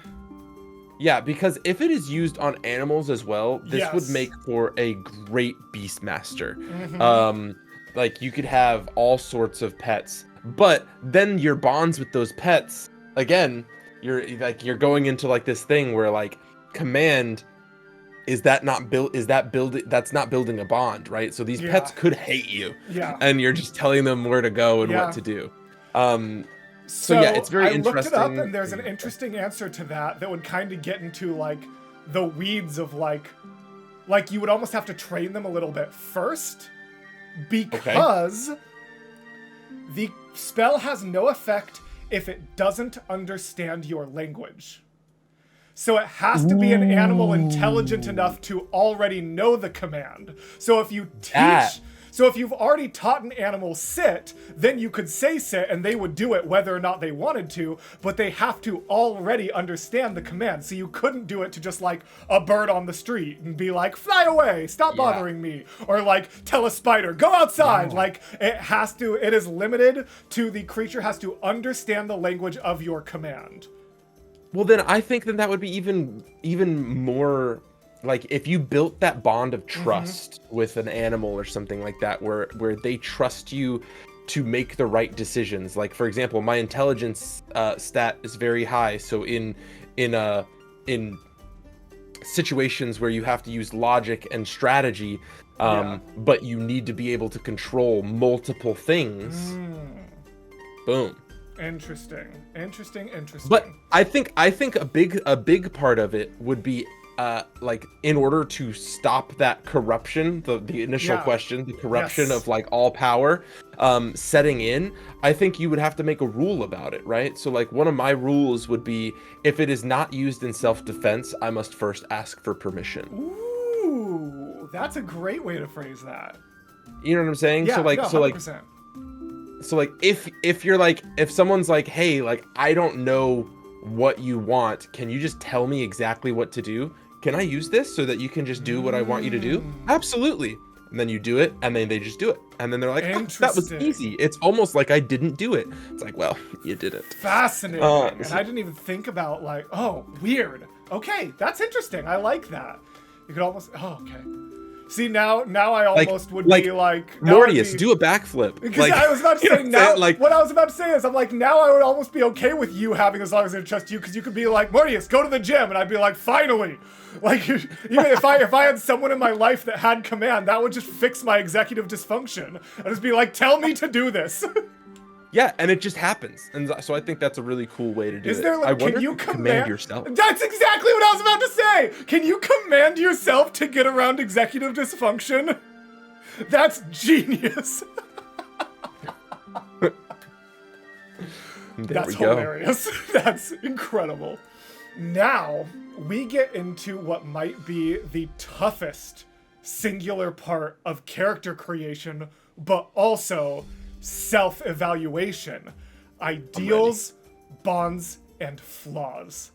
Yeah, because if it is used on animals as well, this would make for a great Beastmaster. Like, you could have all sorts of pets, but then your bonds with those pets, again, you're going into like this thing where like command, that's not building a bond, right? So these pets could hate you, and you're just telling them where to go and what to do. So yeah, it's very interesting. I looked it up, and there's an interesting answer to that would kind of get into like the weeds of like you would almost have to train them a little bit first, because the spell has no effect if it doesn't understand your language. So it has to be an animal intelligent enough to already know the command. So if you teach, so if you've already taught an animal sit, then you could say sit and they would do it whether or not they wanted to, but they have to already understand the command. So you couldn't do it to just like a bird on the street and be like, fly away, stop bothering me. Or like tell a spider, go outside. Like it is limited to the creature has to understand the language of your command. Well, then I think that would be even more like if you built that bond of trust with an animal or something like that, where they trust you to make the right decisions. Like, for example, my intelligence stat is very high, so in situations where you have to use logic and strategy, but you need to be able to control multiple things. Boom. Interesting. But I think a big part of it would be like, in order to stop that corruption, the initial question, the corruption of like all power setting in, I think you would have to make a rule about it, right? So like one of my rules would be, if it is not used in self-defense, I must first ask for permission. Ooh, that's a great way to phrase that. You know what I'm saying? Yeah, so like 100%. So like if you're like, if someone's like, hey, like, I don't know what you want, can you just tell me exactly what to do? Can I use this so that you can just do what I want you to do? Absolutely. And then you do it, and then they just do it. And then they're like, oh, that was easy. It's almost like I didn't do it. It's like, well, you didn't. Fascinating. And I didn't even think about like, oh, weird. Okay, that's interesting. I like that. You could almost, okay. See, now I almost would be like... Mortius, do a backflip. Because like, I was about to say, now, like, what I was about to say is, I'm like, now I would almost be okay with you having, as long as I trust you, because you could be like, Mortius, go to the gym, and I'd be like, finally. Like, even if I had someone in my life that had command, that would just fix my executive dysfunction. I'd just be like, tell me to do this. Yeah, and it just happens. And so I think that's a really cool way to do it. Is there, like, I wonder can you if command yourself? That's exactly what I was about to say! Can you command yourself to get around executive dysfunction? That's genius. That's hilarious. That's incredible. Now, we get into what might be the toughest singular part of character creation, but also self-evaluation. Ideals, bonds, and flaws.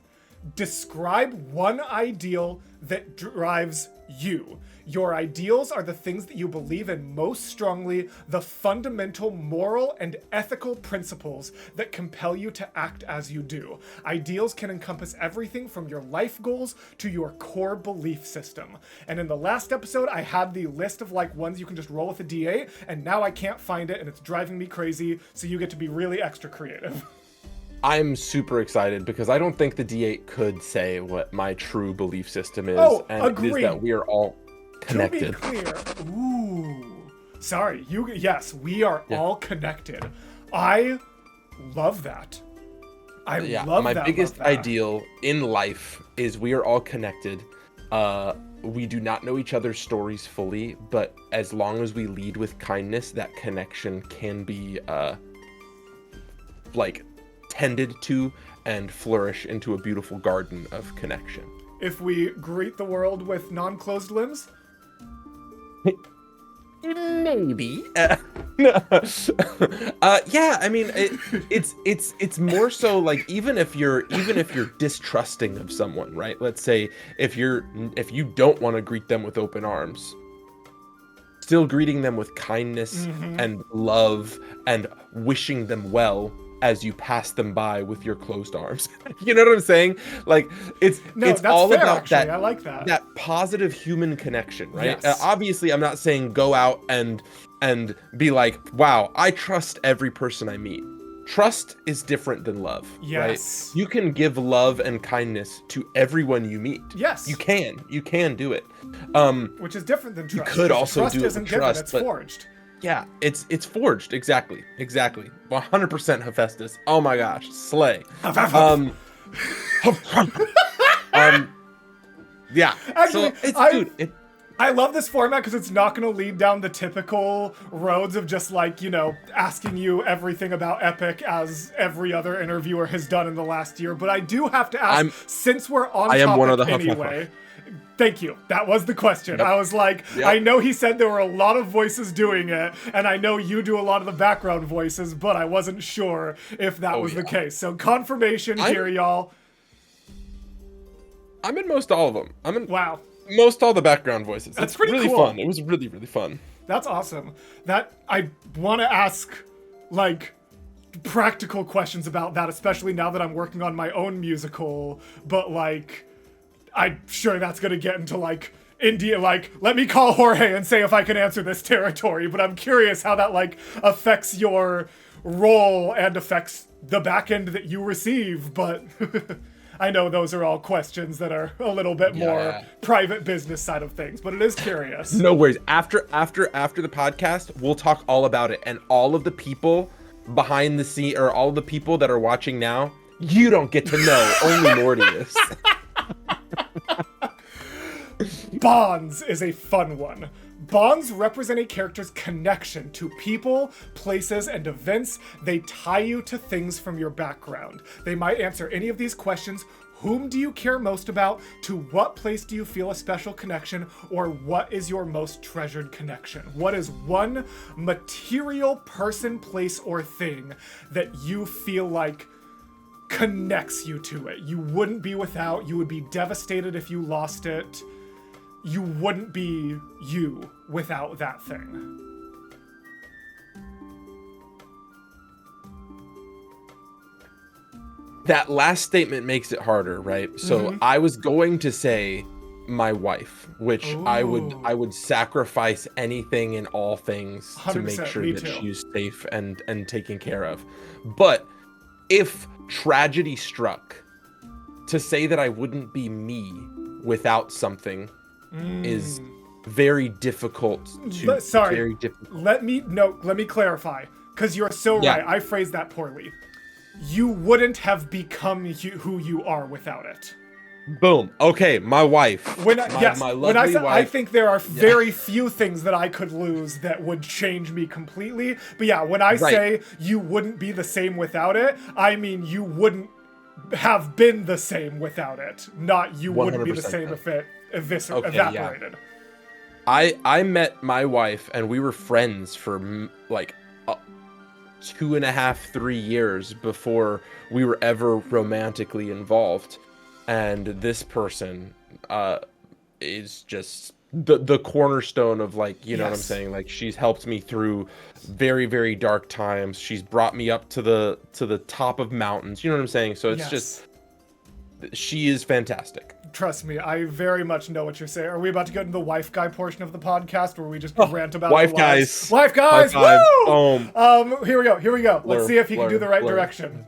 Describe one ideal that drives you. Your ideals are the things that you believe in most strongly, the fundamental moral and ethical principles that compel you to act as you do. Ideals can encompass everything from your life goals to your core belief system. And in the last episode, I had the list of like ones you can just roll with a D8, and now I can't find it and it's driving me crazy, so you get to be really extra creative. I'm super excited because I don't think the D8 could say what my true belief system is, and agreed. it is that we are all connected. To be clear, sorry, yes, we are all connected. I love that. I love that. My biggest ideal in life is we are all connected. We do not know each other's stories fully, but as long as we lead with kindness, that connection can be like tended to and flourish into a beautiful garden of connection. If we greet the world with non-closed limbs? Maybe. Yeah, I mean, it's more so like even if you're distrusting of someone, right? Let's say if you don't want to greet them with open arms, still greeting them with kindness and love and wishing them well as you pass them by with your closed arms. You know what I'm saying? Like it's all fair, about actually. that. I like that. That positive human connection, right? Yes. Obviously, I'm not saying go out and be like, wow, I trust every person I meet. Trust is different than love, yes. right? You can give love and kindness to everyone you meet. Yes. You can do it. Which is different than trust. You could also trust do it isn't with given, trust, it's but forged. yeah, it's forged. Exactly. 100% Hephaestus. Oh my gosh, slay. Yeah. Actually, so I love this format because it's not going to lead down the typical roads of just like, asking you everything about Epic as every other interviewer has done in the last year. But I do have to ask, since we're on topic one of the anyway. Thank you. That was the question. Yep. I was like, Yep. I know he said there were a lot of voices doing it, and I know you do a lot of the background voices, but I wasn't sure if that was the case. So confirmation here, y'all. I'm in most all of them. I'm in Wow. most all the background voices. That's it's pretty really cool. fun. It was really, really fun. That's awesome. That I want to ask, like, practical questions about that, especially now that I'm working on my own musical, but like I'm sure that's gonna get into like India, like let me call Jorge and say if I can answer this territory, but I'm curious how that like affects your role and affects the back end that you receive. But I know those are all questions that are a little bit more private business side of things, but it is curious. No worries. After the podcast, we'll talk all about it, and all of the people behind the scene, or all of the people that are watching now, you don't get to know. Only Mortius. Bonds is a fun one. Bonds represent a character's connection to people, places, and events. They tie you to things from your background. They might answer any of these questions. Whom do you care most about? To what place do you feel a special connection? Or what is your most treasured connection? What is one material person, place, or thing that you feel like connects you to it? You wouldn't be without. You would be devastated if you lost it. You wouldn't be you without that thing. That last statement makes it harder, right? So I was going to say my wife, which I would sacrifice anything and all things to make sure that she's safe and taken care of. But if tragedy struck, to say that I wouldn't be me without something is very difficult to very difficult. Let me clarify, because you're so right. I phrased that poorly. You wouldn't have become who you are without it. Boom. Okay, my wife. My lovely wife. I think there are very few things that I could lose that would change me completely. But yeah, when I say you wouldn't be the same without it, I mean you wouldn't have been the same without it. Not you wouldn't be the same if it evaporated. Yeah. I met my wife and we were friends for like 2.5, 3 years before we were ever romantically involved. And this person is just the cornerstone of like, you know what I'm saying? Like she's helped me through very, very dark times. She's brought me up to the top of mountains. You know what I'm saying? So it's just, she is fantastic. Trust me, I very much know what you're saying. Are we about to get into the wife guy portion of the podcast, where we just rant about wife guys? Wife guys, woo! Boom. Here we go. Let's see if he can do the right direction.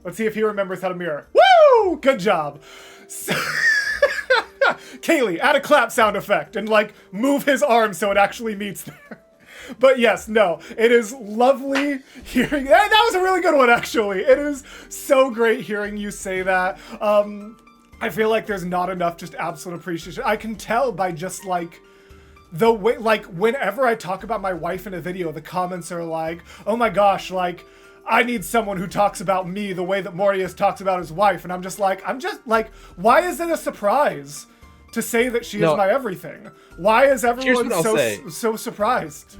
Let's see if he remembers how to mirror. Woo! Good job. So Kaylee, add a clap sound effect and like move his arm so it actually meets there. But yes, no, it is lovely hearing. That was a really good one, actually. It is so great hearing you say that. I feel like there's not enough just absolute appreciation. I can tell by just like the way, like whenever I talk about my wife in a video, the comments are like, oh my gosh, like I need someone who talks about me the way that Mortius talks about his wife. And I'm just like, why is it a surprise to say that she is my everything? Why is everyone so surprised?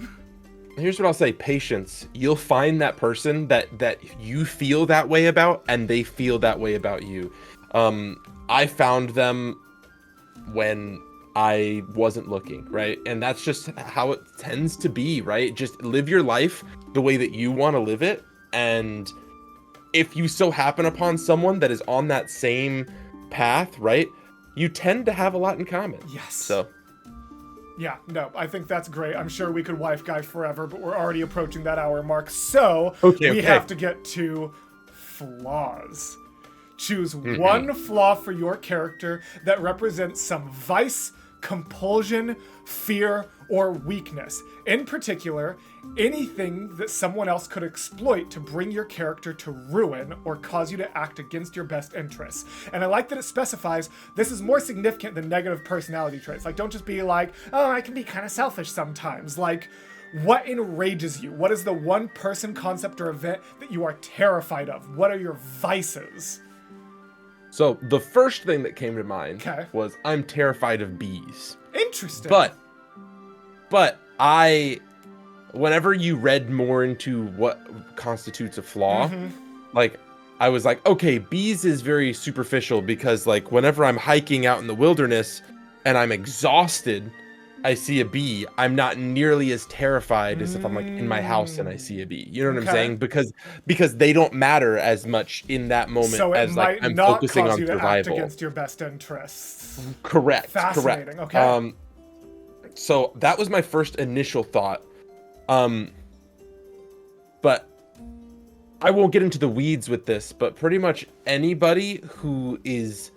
Here's what I'll say. Patience. You'll find that person that you feel that way about, and they feel that way about you. I found them when I wasn't looking, right? And that's just how it tends to be, right? Just live your life the way that you want to live it. And if you so happen upon someone that is on that same path, right? You tend to have a lot in common. Yes. So. Yeah, no, I think that's great. I'm sure we could wife guy forever, but we're already approaching that hour mark. So we have to get to flaws. Choose one flaw for your character that represents some vice, compulsion, fear, or weakness. In particular, anything that someone else could exploit to bring your character to ruin or cause you to act against your best interests. And I like that it specifies this is more significant than negative personality traits. Like, don't just be like, oh, I can be kind of selfish sometimes. Like, what enrages you? What is the one person, concept, or event that you are terrified of? What are your vices? So the first thing that came to mind was I'm terrified of bees. Interesting. But whenever you read more into what constitutes a flaw, like I was like, okay, bees is very superficial because like whenever I'm hiking out in the wilderness and I'm exhausted, I see a bee, I'm not nearly as terrified as if I'm like in my house and I see a bee. You know what I'm saying? Because they don't matter as much in that moment so as like I'm focusing on survival. Act against your best interests. Correct. Fascinating. Correct. Okay. So that was my first initial thought. But I won't get into the weeds with this, but pretty much anybody who is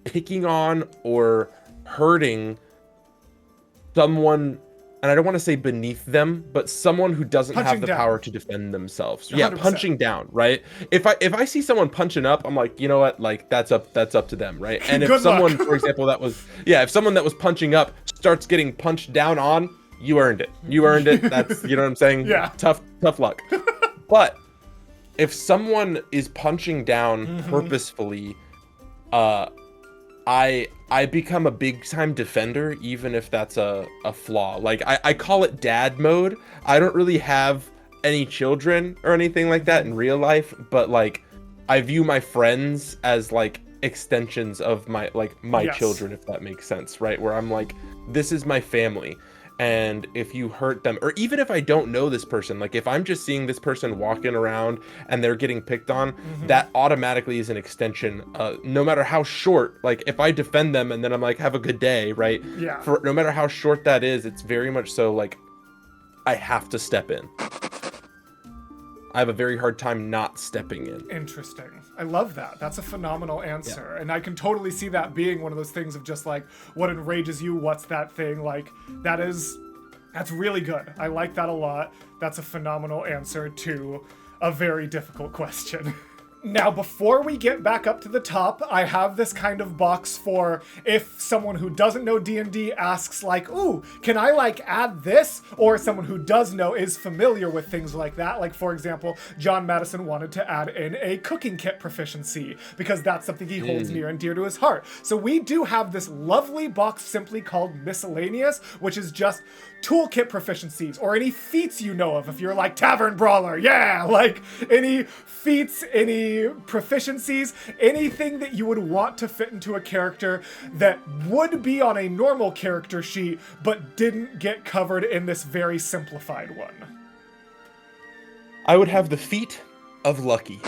picking on or hurting someone, and I don't want to say beneath them, but someone who doesn't have the power to defend themselves. 100%. Yeah, punching down, right? If I see someone punching up, I'm like, you know what? Like that's up to them, right? And if someone, for example, if someone that was punching up starts getting punched down on, you earned it. You earned it. That's, you know what I'm saying? Yeah. Tough luck. But if someone is punching down purposefully, I become a big time defender, even if that's a flaw. Like I call it dad mode. I don't really have any children or anything like that in real life, but like I view my friends as like extensions of my children, if that makes sense, right? Where I'm like, this is my family. And if you hurt them, or even if I don't know this person, like if I'm just seeing this person walking around and they're getting picked on, that automatically is an extension, no matter how short. Like if I defend them and then I'm like, have a good day, right? Yeah. For no matter how short that is, it's very much so like I have to step in. I have a very hard time not stepping in. Interesting. I love that. That's a phenomenal answer. Yeah. And I can totally see that being one of those things of just like, what enrages you? What's that thing? Like, that's really good. I like that a lot. That's a phenomenal answer to a very difficult question. Now, before we get back up to the top, I have this kind of box for if someone who doesn't know D&D asks like, ooh, can I like add this? Or someone who does know is familiar with things like that. Like, for example, John Madison wanted to add in a cooking kit proficiency because that's something he holds near and dear to his heart. So we do have this lovely box simply called Miscellaneous, which is just toolkit proficiencies or any feats you know of. If you're like Tavern Brawler, yeah, like any feats, any proficiencies, anything that you would want to fit into a character that would be on a normal character sheet but didn't get covered in this very simplified one. I would have the feat of lucky.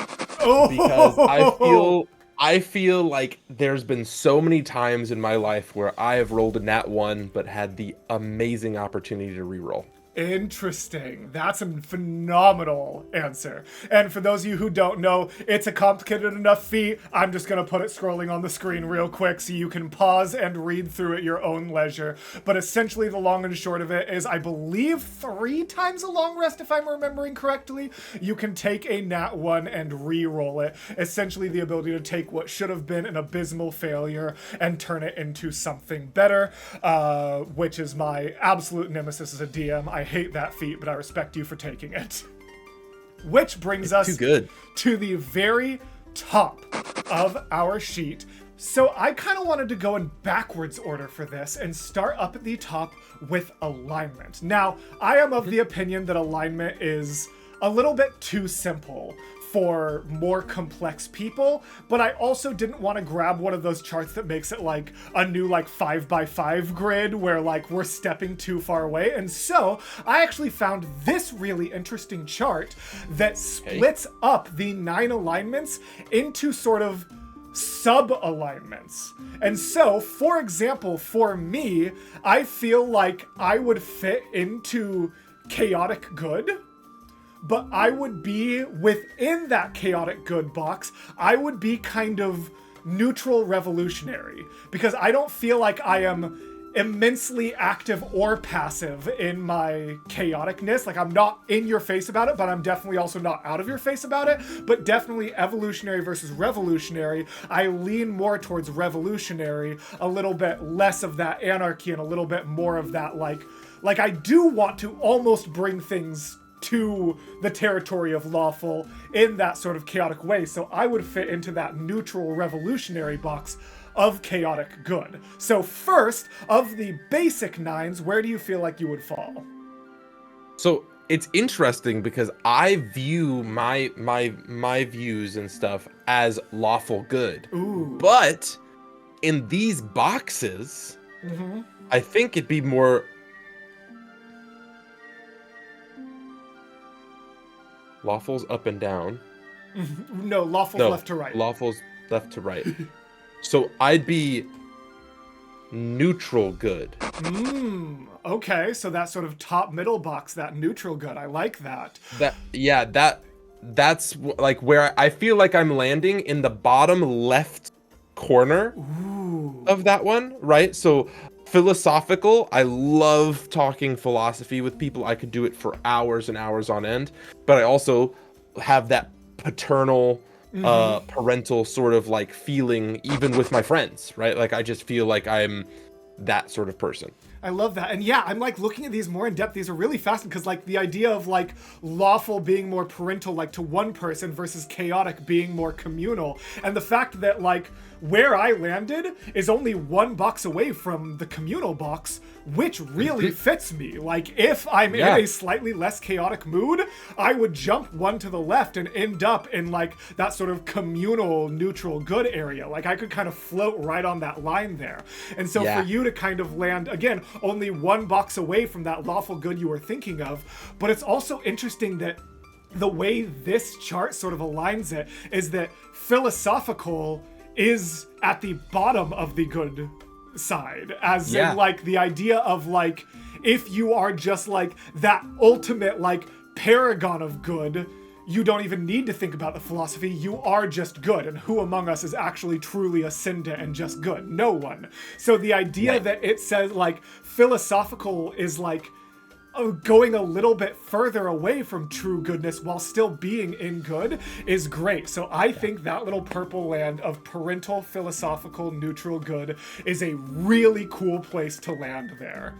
Oh, because I feel like there's been so many times in my life where I have rolled a nat 1 but had the amazing opportunity to reroll. Interesting. That's a phenomenal answer. And for those of you who don't know, it's a complicated enough feat. I'm just going to put it scrolling on the screen real quick so you can pause and read through at your own leisure. But essentially the long and short of it is, I believe 3 times a long rest, if I'm remembering correctly, you can take a nat 1 and re-roll it. Essentially the ability to take what should have been an abysmal failure and turn it into something better, which is my absolute nemesis as a DM. I hate that feat, but I respect you for taking it. Which brings us to the very top of our sheet. So I kind of wanted to go in backwards order for this and start up at the top with alignment. Now, I am of the opinion that alignment is a little bit too simple for more complex people, but I also didn't want to grab one of those charts that makes it like a new like 5x5 grid where like we're stepping too far away. And so I actually found this really interesting chart that splits up the 9 alignments into sort of sub-alignments. And so, for example, for me, I feel like I would fit into chaotic good, but I would be within that chaotic good box, I would be kind of neutral revolutionary, because I don't feel like I am immensely active or passive in my chaoticness. Like, I'm not in your face about it, but I'm definitely also not out of your face about it. But definitely evolutionary versus revolutionary, I lean more towards revolutionary, a little bit less of that anarchy and a little bit more of that like I do want to almost bring things to the territory of lawful in that sort of chaotic way. So I would fit into that neutral revolutionary box of chaotic good. So first, of the basic 9s, where do you feel like you would fall? So it's interesting because I view my views and stuff as lawful good. Ooh. But in these boxes, I think it'd be more lawful's up and down. No, lawful's left to right. Lawful's left to right. So I'd be neutral good. Okay, so that sort of top middle box, that neutral good. I like that. That's like where I feel like I'm landing in the bottom left corner of that one, right? So philosophical, I love talking philosophy with people. I could do it for hours and hours on end, but I also have that paternal parental sort of like feeling even with my friends, right? Like I just feel like I'm that sort of person. I love that. And yeah, I'm like looking at these more in depth. These are really fascinating because like the idea of like lawful being more parental, like to one person versus chaotic being more communal. And the fact that like where I landed is only 1 box away from the communal box, which really fits me. Like if I'm in a slightly less chaotic mood, I would jump 1 to the left and end up in like that sort of communal neutral good area. Like I could kind of float right on that line there. And so for you to kind of land, again, only 1 box away from that lawful good you were thinking of, but it's also interesting that the way this chart sort of aligns it is that philosophical is at the bottom of the good side, as in like the idea of like if you are just like that ultimate like paragon of good, you don't even need to think about the philosophy. You are just good. And who among us is actually truly ascendant and just good? No one. So the idea that it says like philosophical is like going a little bit further away from true goodness while still being in good is great. So I think that little purple land of parental, philosophical, neutral good is a really cool place to land there.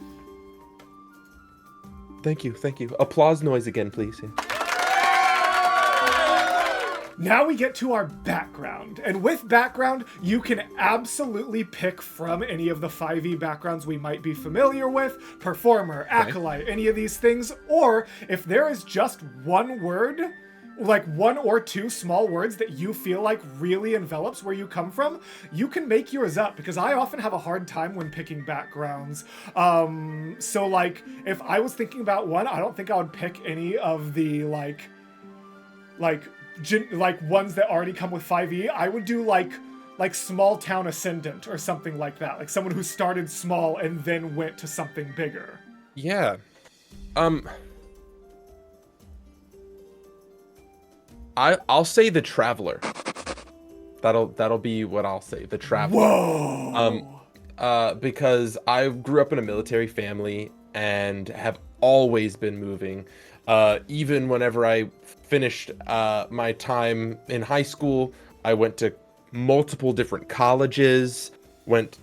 Thank you. Applause noise again, please. Now we get to our background. And with background, you can absolutely pick from any of the 5e backgrounds we might be familiar with, performer, acolyte, any of these things, or if there is just one word, like 1 or 2 small words that you feel like really envelops where you come from, you can make yours up, because I often have a hard time when picking backgrounds. So like, if I was thinking about one, I don't think I would pick any of the like ones that already come with 5e. I would do like small town ascendant or something like that, like someone who started small and then went to something bigger. Yeah. I'll say the Traveler. That'll be what I'll say. The Traveler. Whoa. Because I grew up in a military family and have always been moving. Even whenever I finished my time in high school, I went to multiple different colleges, went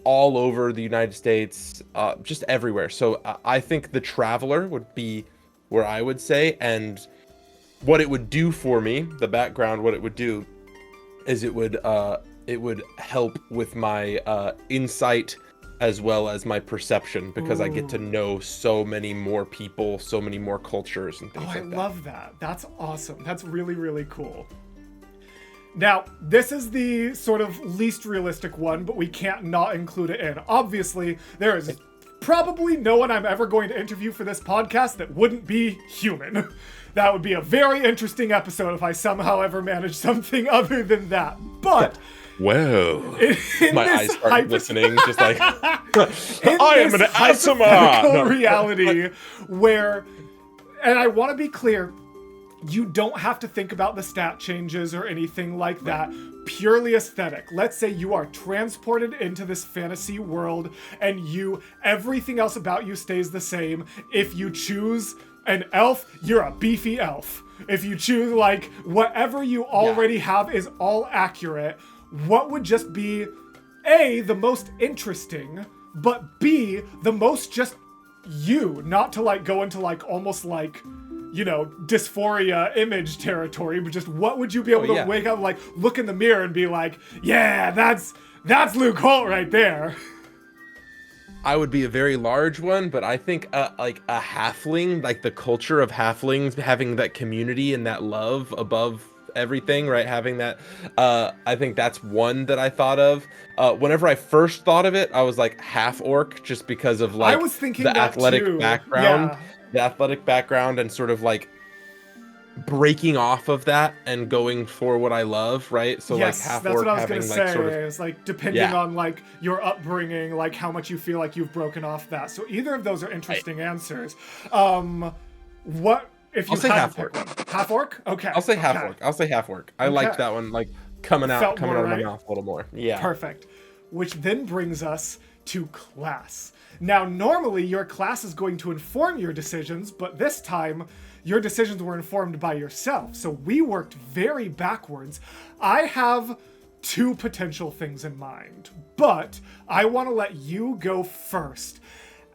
all over the United States, just everywhere. So I think the Traveler would be where I would say, and what it would do for me, the background, what it would do is it would help with my insight as well as my perception, because I get to know so many more people, so many more cultures and things like that. I love that. That's awesome. That's really, really cool. Now, this is the sort of least realistic one, but we can't not include it in. Obviously, there is probably no one I'm ever going to interview for this podcast that wouldn't be human. That would be a very interesting episode if I somehow ever managed something other than that. But well, my eyes start listening, just like I am an hypothetical reality where, and I want to be clear, you don't have to think about the stat changes or anything like that. Purely aesthetic. Let's say you are transported into this fantasy world and everything else about you stays the same. If you choose an elf, you're a beefy elf. If you choose like whatever you already have is all accurate, what would just be A, the most interesting, but B, the most just you, not to like go into like almost like, you know, dysphoria image territory, but just what would you be able to wake up, like look in the mirror and be like, yeah, that's Luke Holt right there. I would be a very large one, but I think like a halfling, like the culture of halflings, having that community and that love above everything, right? Having that, I think that's one that I thought of. Whenever I first thought of it, I was like half orc, just because of like I was thinking the that athletic too. background, Yeah. the athletic background, and sort of like breaking off of that and going for what I love, right? So yes, like half that's orc what I was having gonna like say. sort of, It's like depending on like your upbringing, like how much you feel like you've broken off that. So either of those are interesting answers. What if you I'll say had half to pick orc. one? Half orc? Okay. I'll say half orc. I'll say half orc. I liked that one, like coming out of my mouth a little more. Yeah. Perfect. Which then brings us to class. Now, normally your class is going to inform your decisions, but this time your decisions were informed by yourself. So we worked very backwards. I have two potential things in mind, but I want to let you go first.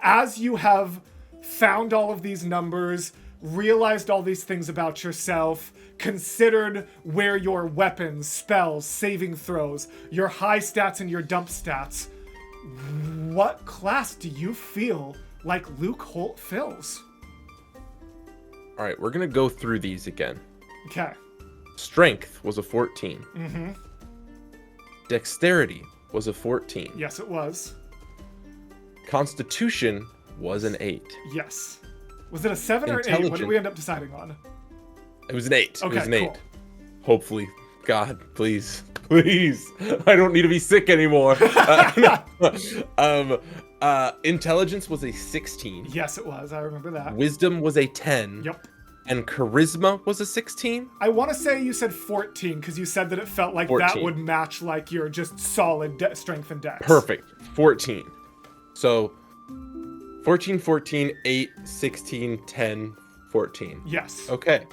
As you have found all of these numbers, realized all these things about yourself, considered where your weapons, spells, saving throws, your high stats and your dump stats, what class do you feel like Luke Holt fills? All right, we're gonna go through these again. Okay. Strength was a 14. Mm-hmm. Dexterity was a 14. Yes, it was. Constitution was an 8. Yes. Was it a 7 or an 8? What did we end up deciding on? It was an 8. Okay, it was an 8. cool. Hopefully. God, please. Please. I don't need to be sick anymore. Intelligence was a 16. Yes, it was. I remember that. Wisdom was a 10. Yep. And charisma was a 16? I want to say you said 14 because you said that it felt like 14. that would match like your just solid strength and dex. Perfect. 14. So 14, 14, 8, 16, 10, 14. Yes. Okay.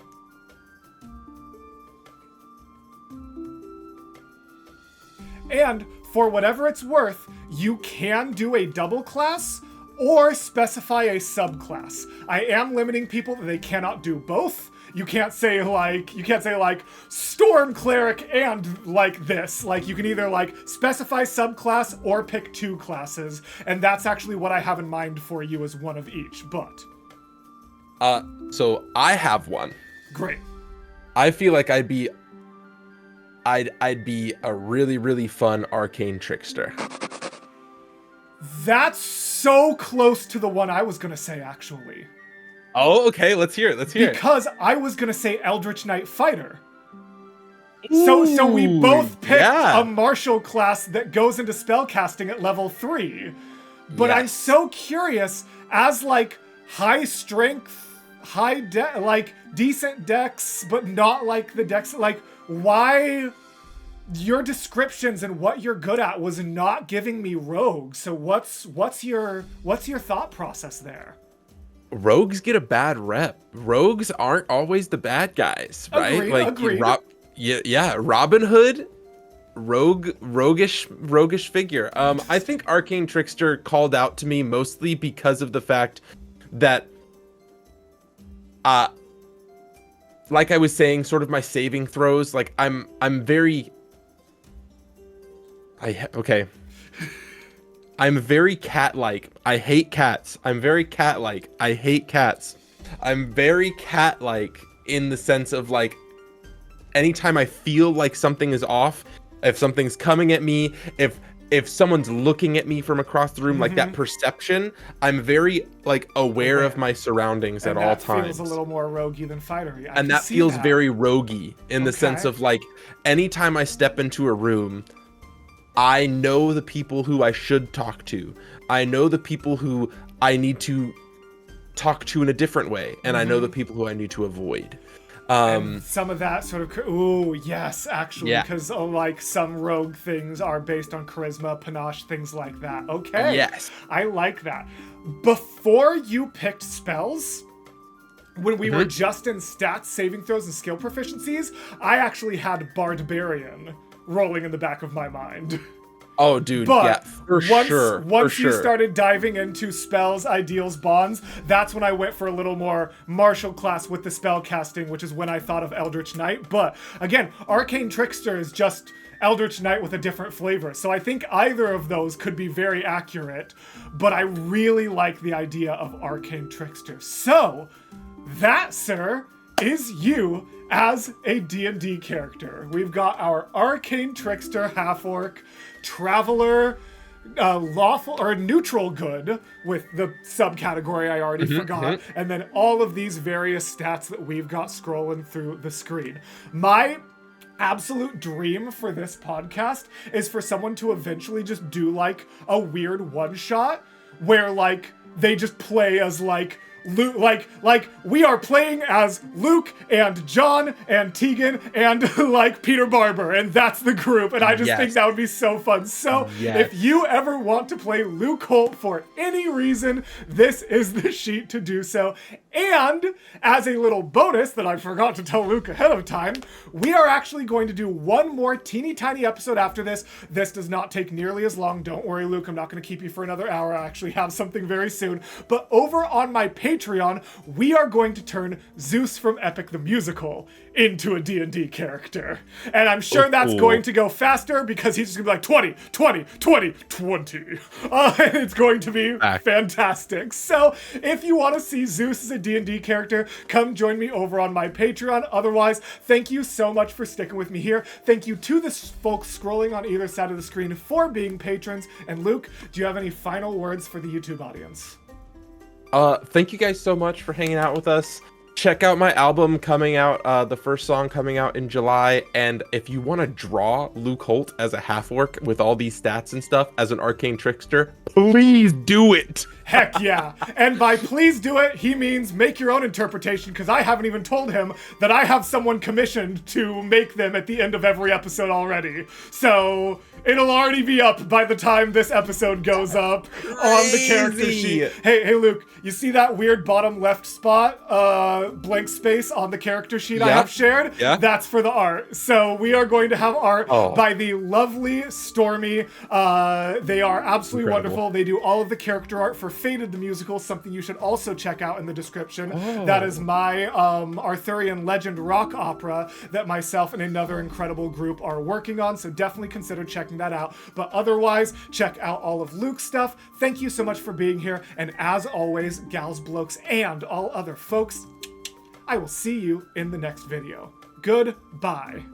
And for whatever it's worth, you can do a double class or specify a subclass. I am limiting people that they cannot do both. You can't say like Storm Cleric and like this. Like you can either like specify subclass or pick two classes, and that's actually what I have in mind for you as one of each. But so I have one. great. I feel like I'd be a really, really fun arcane trickster. That's so close to the one I was gonna say, actually. Oh, okay. Let's hear it. Because I was gonna say Eldritch Knight Fighter. So we both picked a martial class that goes into spellcasting at level 3. But I'm so curious, as like high strength, like decent dex, but not like the dex. Like, why? Your descriptions and what you're good at was not giving me rogue. So what's your thought process there? Rogues get a bad rep. Rogues aren't always the bad guys, right? Agreed. Robin Hood, roguish figure. I think Arcane Trickster called out to me mostly because of the fact that like I was saying, sort of my saving throws, like I'm very I'm very cat-like. I hate cats. I'm very cat-like. I hate cats. I'm very cat-like in the sense of, like, anytime I feel like something is off, if something's coming at me, if someone's looking at me from across the room, like that perception, I'm very, like, aware of my surroundings at all times. That feels a little more roguey than fightery. And that feels very roguey in the sense of, like, anytime I step into a room, I know the people who I should talk to. I know the people who I need to talk to in a different way. And I know the people who I need to avoid. And some of that sort of, ooh, yes, actually, because like some rogue things are based on charisma, panache, things like that. Okay. Yes. I like that. Before you picked spells, when we were just in stats, saving throws, and skill proficiencies, I actually had Barbarian rolling in the back of my mind. Oh, dude, but yeah, once you started diving into spells, ideals, bonds, that's when I went for a little more martial class with the spell casting, which is when I thought of Eldritch Knight. But again, Arcane Trickster is just Eldritch Knight with a different flavor. So I think either of those could be very accurate, but I really like the idea of Arcane Trickster. So that, sir, is you as a D&D character. We've got our Arcane Trickster half-orc, Traveler, lawful or neutral good with the subcategory I already forgot, and then all of these various stats that we've got scrolling through the screen. My absolute dream for this podcast is for someone to eventually just do like a weird one-shot where like they just play as like Luke, like we are playing as Luke and John and Tegan and like Peter Barber, and that's the group, and I just think that would be so fun. So if you ever want to play Luke Holt for any reason, this is the sheet to do so. And as a little bonus that I forgot to tell Luke ahead of time, we are actually going to do one more teeny tiny episode after this. This does not take nearly as long. Don't worry, Luke, I'm not going to keep you for another hour. I actually have something very soon. But over on my Patreon, we are going to turn Zeus from Epic the Musical into a D&D character. And I'm sure that's going to go faster because he's just going to be like 20. And it's going to be fantastic. So if you want to see Zeus as a D&D character, come join me over on my Patreon. Otherwise, thank you so much for sticking with me here. Thank you to the folks scrolling on either side of the screen for being patrons. And Luke, do you have any final words for the YouTube audience? Thank you guys so much for hanging out with us. Check out my album coming out, the first song coming out in July. And if you want to draw Luke Holt as a half-orc with all these stats and stuff as an Arcane Trickster, please do it. Heck yeah. And by please do it, he means make your own interpretation, because I haven't even told him that I have someone commissioned to make them at the end of every episode already. So it'll already be up by the time this episode goes up on the character sheet. Hey Luke, you see that weird bottom left spot, blank space on the character sheet I have shared? Yeah. That's for the art. So we are going to have art by the lovely Stormy. They are absolutely wonderful. They do all of the character art for Fated the Musical, something you should also check out in the description. That is my Arthurian legend rock opera that myself and another incredible group are working on, so definitely consider checking that out. But otherwise, check out all of Luke's stuff. Thank you so much for being here, and as always, gals, blokes, and all other folks, I will see you in the next video. Goodbye.